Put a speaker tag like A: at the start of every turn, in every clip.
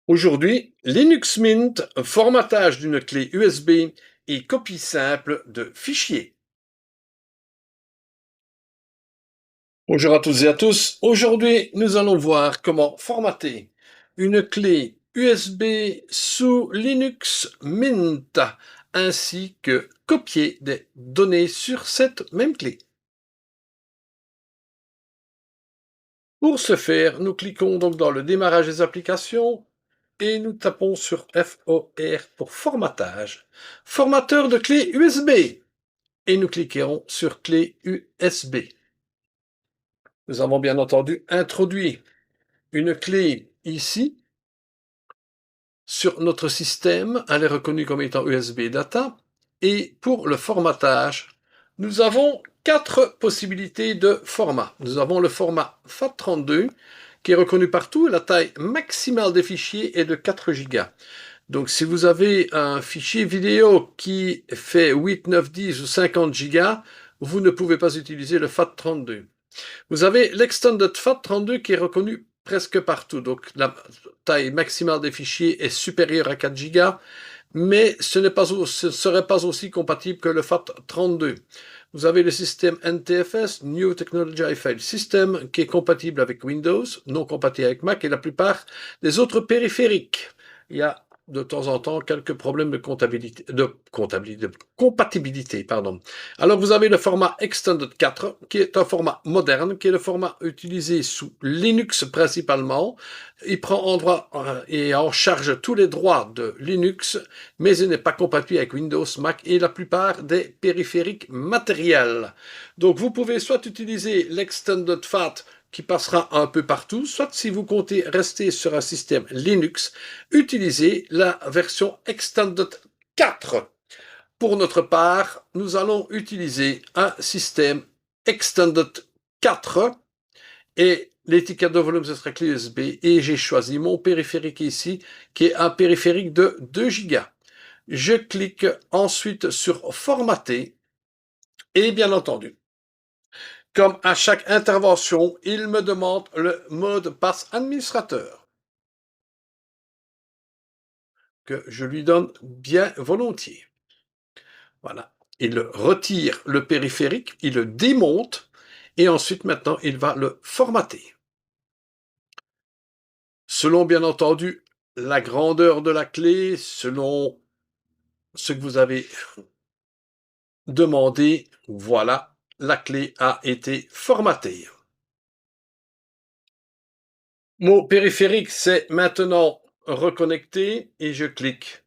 A: Aujourd'hui, Linux Mint, formatage d'une clé USB et copie simple de fichiers. Bonjour à toutes et à tous. Aujourd'hui, nous allons voir comment formater une clé USB sous Linux Mint, ainsi que copier des données sur cette même clé. Pour ce faire, nous cliquons donc dans le démarrage des applications et nous tapons sur FOR pour formatage. Formateur de clé USB. Et nous cliquerons sur clé USB. Nous avons bien entendu introduit une clé ici sur notre système. Elle est reconnue comme étant USB Data. Et pour le formatage, nous avons 4 possibilités de format. Nous avons le format FAT32 qui est reconnu partout. La taille maximale des fichiers est de 4 Go. Donc si vous avez un fichier vidéo qui fait 8, 9, 10 ou 50 Go, vous ne pouvez pas utiliser le FAT32. Vous avez l'Extended FAT32 qui est reconnu presque partout. Donc la taille maximale des fichiers est supérieure à 4 Go, mais ce ne serait pas aussi compatible que le FAT32. Vous avez le système NTFS, New Technology File System, qui est compatible avec Windows, non compatible avec Mac et la plupart des autres périphériques. Il y a de temps en temps quelques problèmes de compatibilité. Alors vous avez le format Extended 4, qui est un format moderne, qui est le format utilisé sous Linux principalement. Il prend en charge tous les droits de Linux, mais il n'est pas compatible avec Windows, Mac et la plupart des périphériques matériels. Donc vous pouvez soit utiliser l'Extended FAT qui passera un peu partout, soit si vous comptez rester sur un système Linux, utilisez la version Extended 4. Pour notre part, nous allons utiliser un système Extended 4 et l'étiquette de volume ce sera clé USB et j'ai choisi mon périphérique ici qui est un périphérique de 2 Go. Je clique ensuite sur formater et bien entendu, comme à chaque intervention, il me demande le mot de passe administrateur, que je lui donne bien volontiers. Voilà. Il retire le périphérique, il le démonte, et ensuite, maintenant, il va le formater. Selon, bien entendu, la grandeur de la clé, selon ce que vous avez demandé, voilà, la clé a été formatée. Mon périphérique s'est maintenant reconnecté et je clique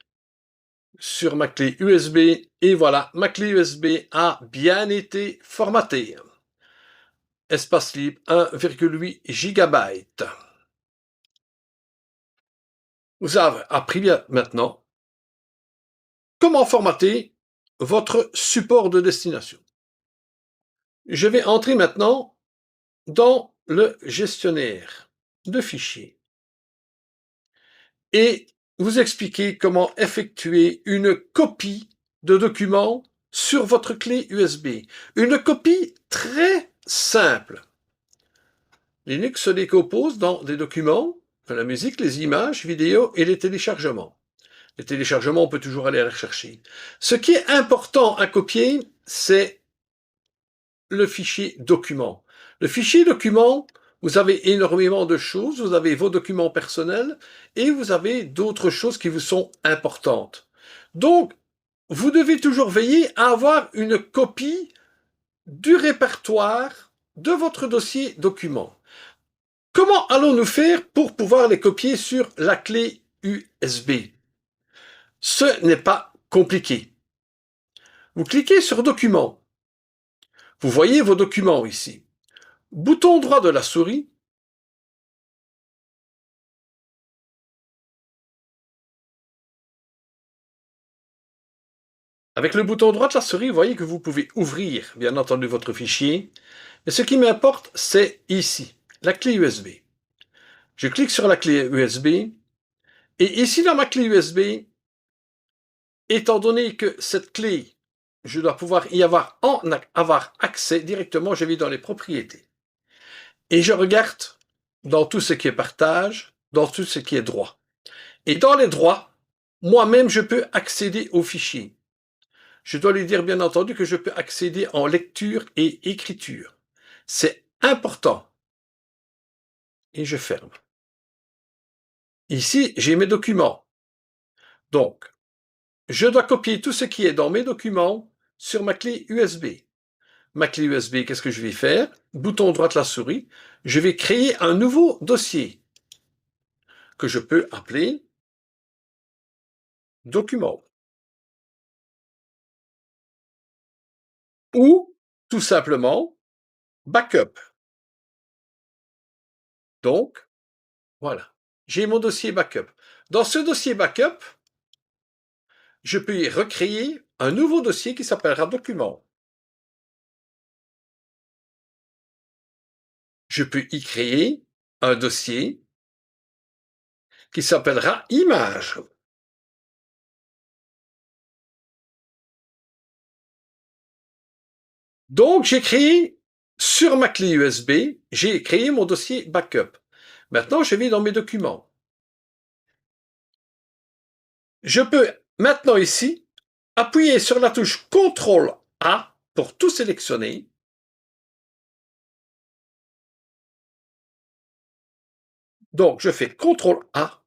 A: sur ma clé USB et voilà, ma clé USB a bien été formatée. Espace libre 1,8 GB. Vous avez appris bien maintenant comment formater votre support de destination. Je vais entrer maintenant dans le gestionnaire de fichiers et vous expliquer comment effectuer une copie de documents sur votre clé USB. Une copie très simple. Linux se décompose dans des documents, la musique, les images, vidéos et les téléchargements. Les téléchargements, on peut toujours aller les rechercher. Ce qui est important à copier, c'est le fichier document. Le fichier document, vous avez énormément de choses, vous avez vos documents personnels et vous avez d'autres choses qui vous sont importantes. Donc, vous devez toujours veiller à avoir une copie du répertoire de votre dossier document. Comment allons-nous faire pour pouvoir les copier sur la clé USB? Ce n'est pas compliqué. Vous cliquez sur Documents. Vous voyez vos documents ici. Bouton droit de la souris. Avec le bouton droit de la souris, vous voyez que vous pouvez ouvrir, bien entendu, votre fichier. Mais ce qui m'importe, c'est ici, la clé USB. Je clique sur la clé USB. Et ici, dans ma clé USB, étant donné que cette clé, je dois pouvoir y avoir accès directement, je vais dans les propriétés. Et je regarde dans tout ce qui est partage, dans tout ce qui est droit. Et dans les droits, moi-même, je peux accéder au fichier. Je dois lui dire, bien entendu, que je peux accéder en lecture et écriture. C'est important. Et je ferme. Ici, j'ai mes documents. Donc, je dois copier tout ce qui est dans mes documents sur ma clé USB. Ma clé USB, qu'est-ce que je vais faire? Bouton droit de la souris, je vais créer un nouveau dossier que je peux appeler document ou tout simplement backup. Donc, voilà, j'ai mon dossier backup. Dans ce dossier backup, je peux y recréer un nouveau dossier qui s'appellera document. Je peux y créer un dossier qui s'appellera image. Donc, j'ai créé sur ma clé USB, j'ai créé mon dossier backup. Maintenant, je vais dans mes documents. Je peux maintenant ici appuyer sur la touche CTRL A pour tout sélectionner. Donc, je fais CTRL A,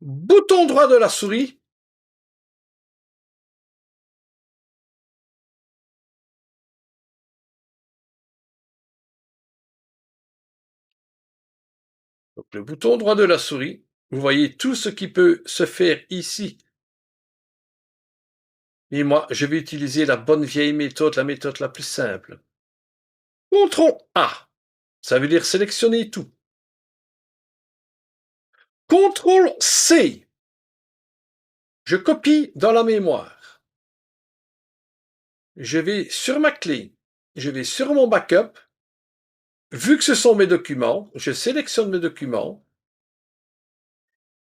A: bouton droit de la souris, donc le bouton droit de la souris, vous voyez tout ce qui peut se faire ici. Mais moi, je vais utiliser la bonne vieille méthode, la méthode la plus simple. CTRL A, ça veut dire sélectionner tout. CTRL C, je copie dans la mémoire. Je vais sur ma clé, je vais sur mon backup. Vu que ce sont mes documents, je sélectionne mes documents.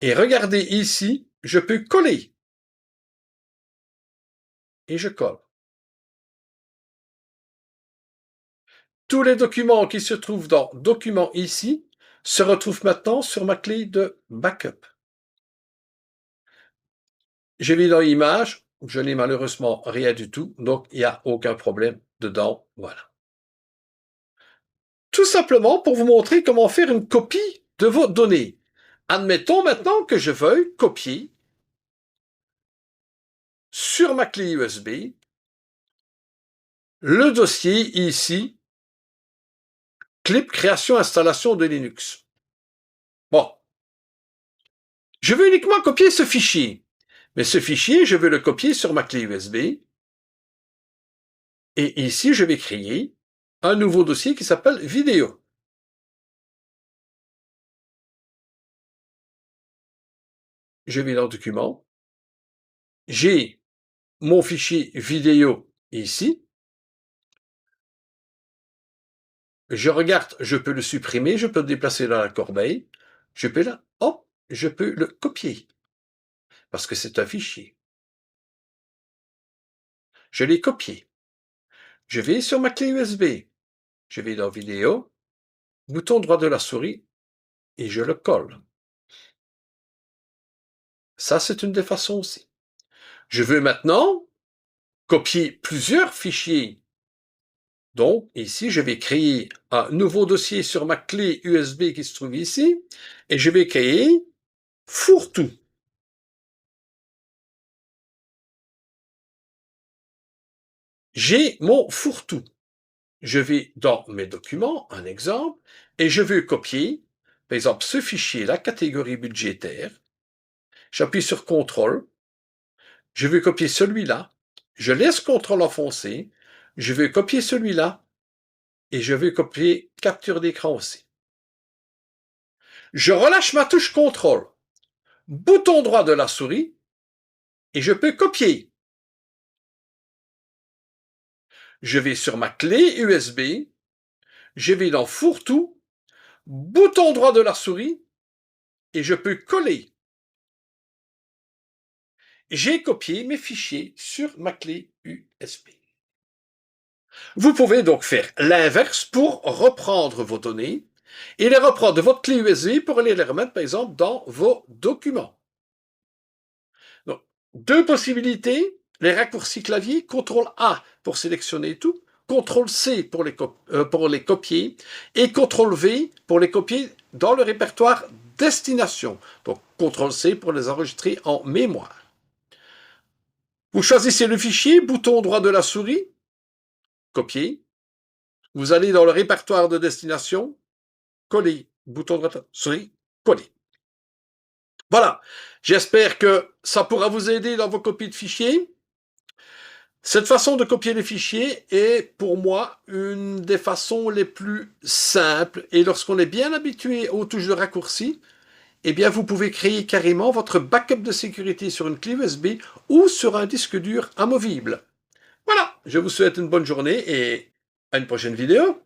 A: Et regardez ici, je peux coller. Et je colle. Tous les documents qui se trouvent dans Documents ici se retrouvent maintenant sur ma clé de backup. Je vais dans Images, je n'ai malheureusement rien du tout, donc il n'y a aucun problème dedans. Voilà. Tout simplement pour vous montrer comment faire une copie de vos données. Admettons maintenant que je veuille copier sur ma clé USB le dossier ici, clip création installation de Linux. Bon, je veux uniquement copier ce fichier. Mais ce fichier, je veux le copier sur ma clé USB. Et ici, je vais créer un nouveau dossier qui s'appelle vidéo. Je vais dans Document. J'ai mon fichier vidéo ici. Je regarde, je peux le supprimer, je peux le déplacer dans la corbeille. Je peux là, hop, je peux le copier. Parce que c'est un fichier. Je l'ai copié. Je vais sur ma clé USB. Je vais dans Vidéo, bouton droit de la souris, et je le colle. Ça, c'est une des façons aussi. Je veux maintenant copier plusieurs fichiers. Donc, ici, je vais créer un nouveau dossier sur ma clé USB qui se trouve ici, et je vais créer fourre-tout. J'ai mon fourre-tout. Je vais dans mes documents, un exemple, et je veux copier, par exemple, ce fichier, la catégorie budgétaire. J'appuie sur CTRL. Je veux copier celui-là. Je laisse CTRL enfoncé. Je veux copier celui-là. Et je veux copier capture d'écran aussi. Je relâche ma touche CTRL. Bouton droit de la souris. Et je peux copier. Je vais sur ma clé USB. Je vais dans fourre-tout. Bouton droit de la souris. Et je peux coller. J'ai copié mes fichiers sur ma clé USB. Vous pouvez donc faire l'inverse pour reprendre vos données et les reprendre de votre clé USB pour aller les remettre, par exemple, dans vos documents. Donc, deux possibilités, les raccourcis clavier, CTRL-A pour sélectionner tout, CTRL-C pour les copier, et CTRL-V pour les copier dans le répertoire destination. Donc, CTRL-C pour les enregistrer en mémoire. Vous choisissez le fichier, bouton droit de la souris, copier. Vous allez dans le répertoire de destination, coller, bouton droit de la souris, coller. Voilà, j'espère que ça pourra vous aider dans vos copies de fichiers. Cette façon de copier les fichiers est pour moi une des façons les plus simples, et lorsqu'on est bien habitué aux touches de raccourci, eh bien vous pouvez créer carrément votre backup de sécurité sur une clé USB ou sur un disque dur amovible. Voilà, je vous souhaite une bonne journée et à une prochaine vidéo.